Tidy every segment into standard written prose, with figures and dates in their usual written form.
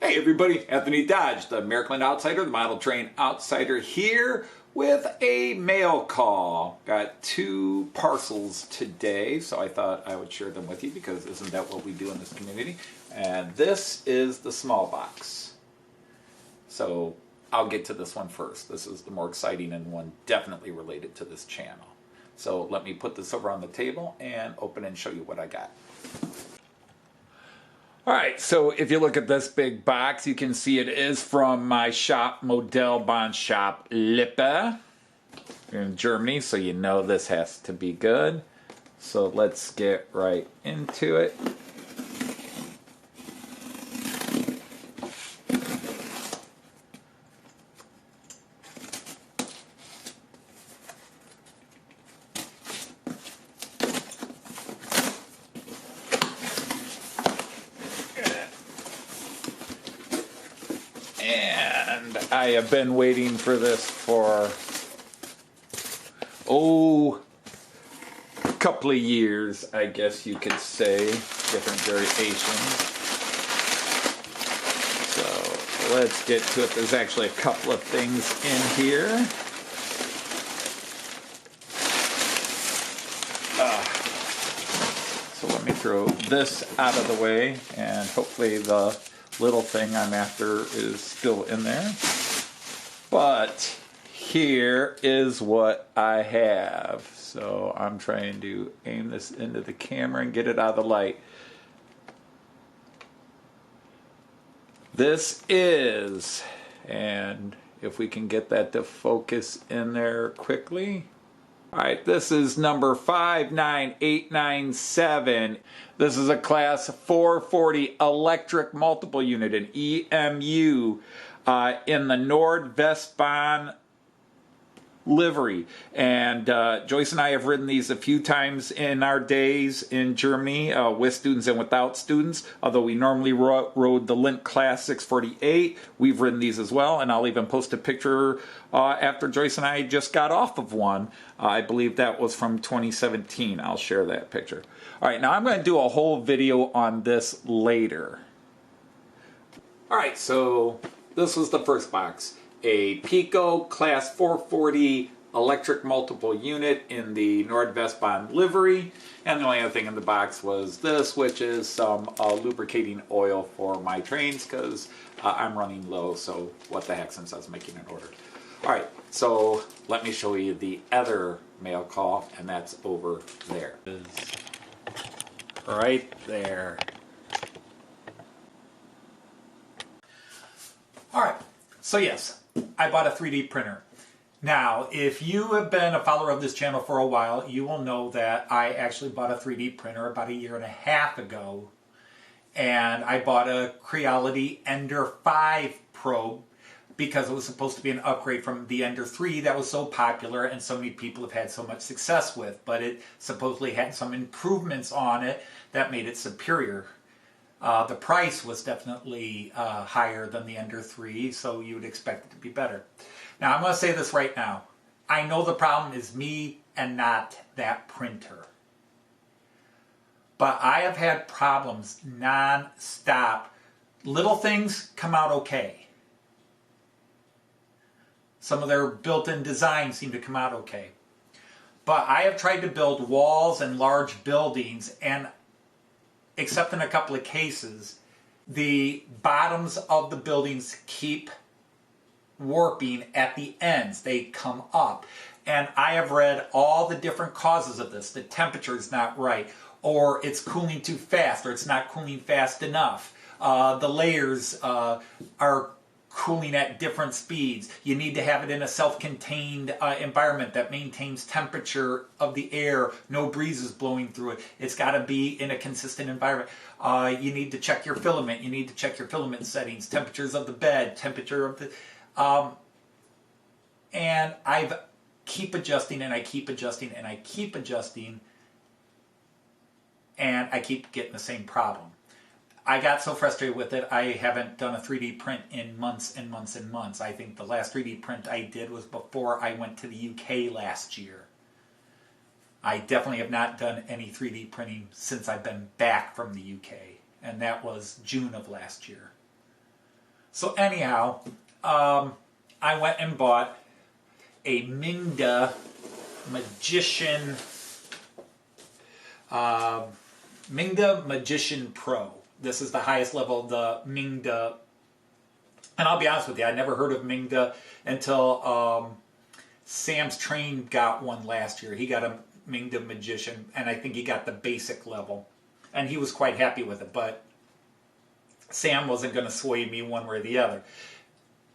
Hey everybody, Anthony Dodge, the American Outsider, the Model Train Outsider here with a mail call. Got 2 parcels today, so I thought I would share them with you because isn't that what we do in this community? And this is the small box. So I'll get to this one first. This is the more exciting and one definitely related to this channel. So let me put this over on the table and open and show you what I got. Alright, so if you look at this big box, you can see it is from my shop, Modellbahn Shop Lippe in Germany, so you know this has to be good. So let's get right into it. And I have been waiting for this for, a couple of years, I guess you could say, different variations. So let's get to it. There's actually a couple of things in here. So let me throw this out of the way, and hopefully the little thing I'm after is still in there. But here is what I have. So I'm trying to aim this into the camera and get it out of the light. This is, and if we can get that to focus in there quickly. Alright, this is number 59897. This is a class 440 electric multiple unit, an EMU, in the Nordwestbahn livery. And Joyce and I have ridden these a few times in our days in Germany with students and without students. Although we normally rode the Lindt Class 648, we've ridden these as well, and I'll even post a picture after Joyce and I just got off of one. I believe that was from 2017. I'll share that picture. Alright, now I'm going to do a whole video on this later. Alright, so this was the first box. A Piko Class 440 electric multiple unit in the Nordwestbahn livery. And the only other thing in the box was this, which is some lubricating oil for my trains, because I'm running low, so what the heck, since I was making an order. Alright, so let me show you the other mail call, and that's over there. Right there. Alright, so yes, I bought a 3D printer. Now, if you have been a follower of this channel for a while, you will know that I actually bought a 3D printer about 1.5 years ago. And I bought a Creality Ender 5 probe because it was supposed to be an upgrade from the Ender 3 that was so popular and so many people have had so much success with. But it supposedly had some improvements on it that made it superior. The price was definitely higher than the Ender 3, so you would expect it to be better. Now, I'm going to say this right now. I know the problem is me and not that printer. But I have had problems non-stop. Little things come out okay. Some of their built-in designs seem to come out okay. But I have tried to build walls and large buildings, and except in a couple of cases, the bottoms of the buildings keep warping at the ends. They come up. And I have read all the different causes of this. The temperature is not right, or it's cooling too fast, or it's not cooling fast enough. The layers are cooling at different speeds. You need to have it in a self-contained environment that maintains temperature of the air, no breezes blowing through it. It's got to be in a consistent environment. You need to check your filament. You need to check your filament settings, temperatures of the bed, temperature of the... and I've keep adjusting, and I keep adjusting, and I keep adjusting, and I keep getting the same problem. I got so frustrated with it, I haven't done a 3D print in months and months and months. I think the last 3D print I did was before I went to the UK last year. I definitely have not done any 3D printing since I've been back from the UK, and that was June of last year. So anyhow, I went and bought a Mingda Magician, Mingda Magician Pro. This is the highest level of the Mingda. And I'll be honest with you, I never heard of Mingda until Sam's Train got one last year. He got a Mingda Magician, and I think he got the basic level. And he was quite happy with it, but Sam wasn't going to sway me one way or the other.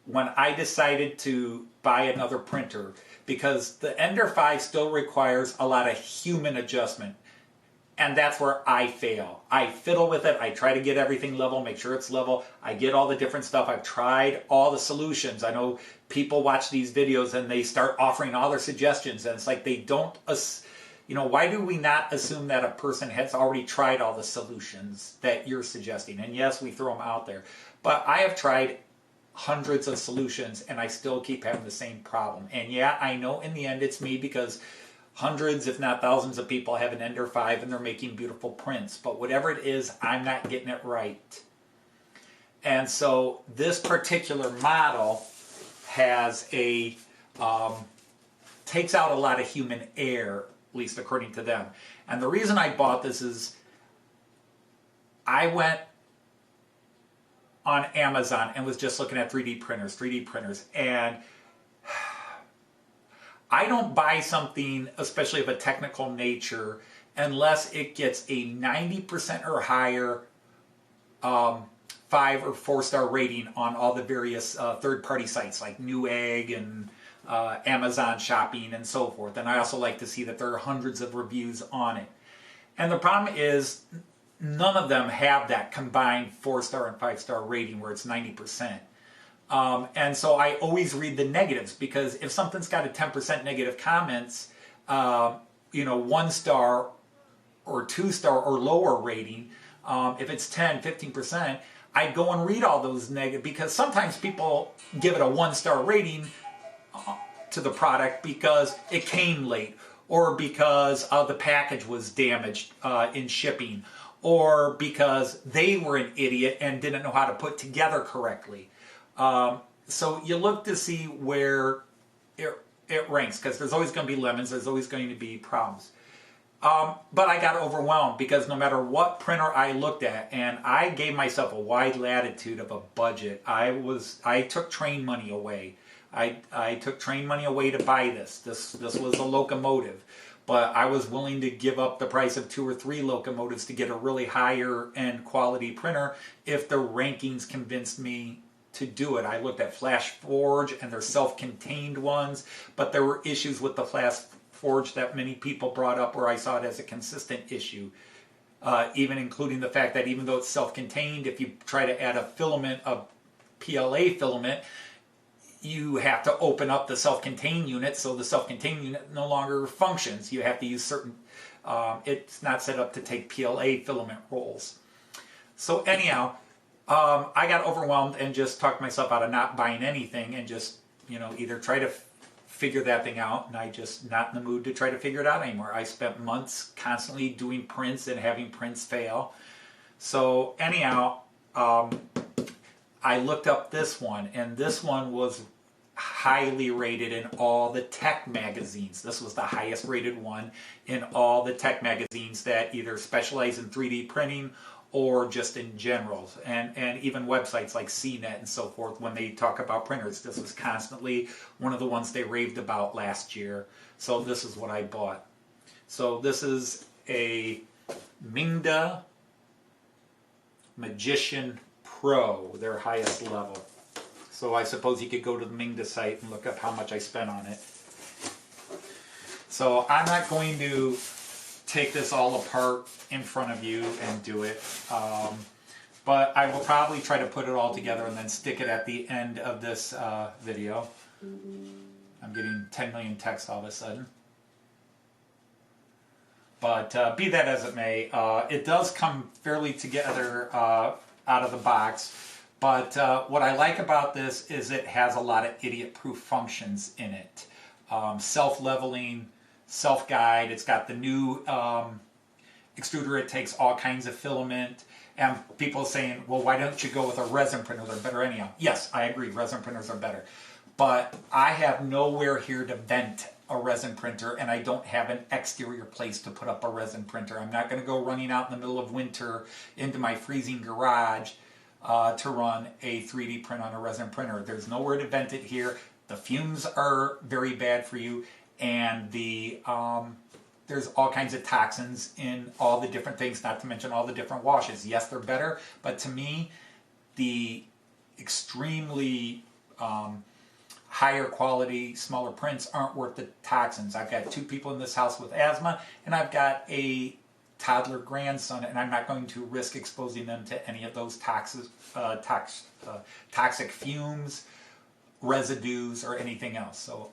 When I decided to buy another printer, because the Ender 5 still requires a lot of human adjustment, and that's where I fail. I fiddle with it, I try to get everything level, make sure it's level, I get all the different stuff, I've tried all the solutions. I know people watch these videos and they start offering all their suggestions, and it's like they don't, you know, why do we not assume that a person has already tried all the solutions that you're suggesting? And yes, we throw them out there. But I have tried hundreds of solutions and I still keep having the same problem. And yeah, I know in the end it's me, because hundreds, if not thousands of people have an Ender 5 and they're making beautiful prints. But whatever it is, I'm not getting it right. And so this particular model has a, takes out a lot of human error, at least according to them. And the reason I bought this is I went on Amazon and was just looking at 3D printers, and I don't buy something, especially of a technical nature, unless it gets a 90% or higher 5 or 4-star rating on all the various third-party sites like Newegg and Amazon Shopping and so forth. And I also like to see that there are hundreds of reviews on it. And the problem is none of them have that combined 4-star and 5-star rating where it's 90%. And so I always read the negatives, because if something's got a 10% negative comments, you know, 1-star or 2-star or lower rating, if it's 10, 15%, I go and read all those negative, because sometimes people give it a 1-star rating to the product because it came late, or because the package was damaged in shipping, or because they were an idiot and didn't know how to put together correctly. So you look to see where it ranks, because there's always going to be lemons, there's always going to be problems. But I got overwhelmed, because no matter what printer I looked at, and I gave myself a wide latitude of a budget. I took train money away. I took train money away to buy this. This was a locomotive, but I was willing to give up the price of 2 or 3 locomotives to get a really higher end quality printer if the rankings convinced me to do it. I looked at Flash Forge and their self-contained ones, but there were issues with the Flash Forge that many people brought up where I saw it as a consistent issue, even including the fact that even though it's self-contained, if you try to add a filament, a PLA filament, you have to open up the self-contained unit, so the self-contained unit no longer functions. You have to use certain, it's not set up to take PLA filament rolls. So anyhow, I got overwhelmed and just talked myself out of not buying anything, and just, you know, either try to figure that thing out, and I just not in the mood to try to figure it out anymore. I spent months constantly doing prints and having prints fail. So anyhow, I looked up this one, and this one was highly rated in all the tech magazines. This was the highest rated one in all the tech magazines that either specialize in 3D printing or just in general, and even websites like CNET and so forth. When they talk about printers, this was constantly one of the ones they raved about last year. So this is what I bought. So this is a Mingda Magician Pro, their highest level. So I suppose you could go to the Mingda site and look up how much I spent on it. So I'm not going to take this all apart in front of you and do it, but I will probably try to put it all together and then stick it at the end of this video. I'm getting 10 million texts all of a sudden. But be that as it may, it does come fairly together out of the box. But what I like about this is it has a lot of idiot-proof functions in it. Self-leveling, self-guide. It's got the new extruder, it takes all kinds of filament. And people saying, well, why don't you go with a resin printer? They're better anyhow. Yes, I agree, resin printers are better. But I have nowhere here to vent a resin printer, and I don't have an exterior place to put up a resin printer. I'm not going to go running out in the middle of winter into my freezing garage to run a 3D print on a resin printer. There's nowhere to vent it here. The fumes are very bad for you, and there's all kinds of toxins in all the different things, not to mention all the different washes. Yes, they're better, but to me, the extremely higher quality, smaller prints aren't worth the toxins. I've got 2 people in this house with asthma, and I've got a toddler grandson, and I'm not going to risk exposing them to any of those toxic fumes, residues, or anything else. So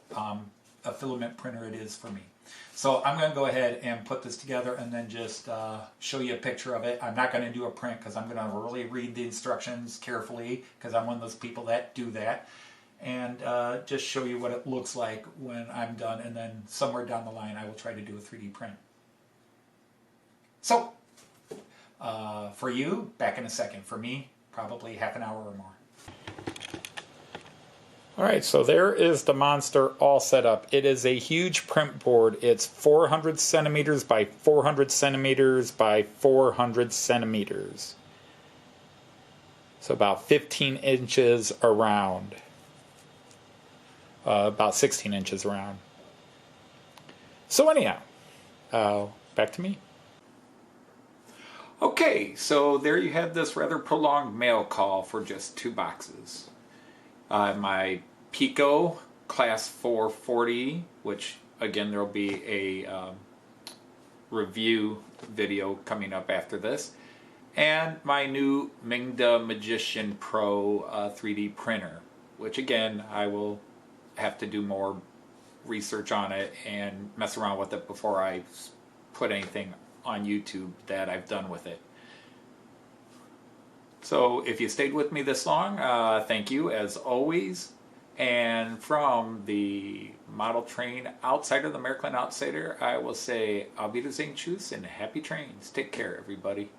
a filament printer it is for me. So I'm going to go ahead and put this together and then just show you a picture of it. I'm not going to do a print because I'm going to really read the instructions carefully, because I'm one of those people that do that. And just show you what it looks like when I'm done, and then somewhere down the line I will try to do a 3D print. So, for you, back in a second. For me, probably half an hour or more. Alright, so there is the monster all set up. It is a huge print board. It's 400 centimeters by 400 centimeters by 400 centimeters. So about 15 inches around. About 16 inches around. So anyhow, back to me. Okay, so there you have this rather prolonged mail call for just 2 boxes. My Piko Class 440, which again there will be a review video coming up after this, and my new Mingda Magician Pro 3D printer, which again I will have to do more research on it and mess around with it before I put anything on YouTube that I've done with it. So if you stayed with me this long, thank you as always. And from the model train outsider, the American outsider, I will say Auf Wiedersehen, tschüss, and happy trains. Take care, everybody.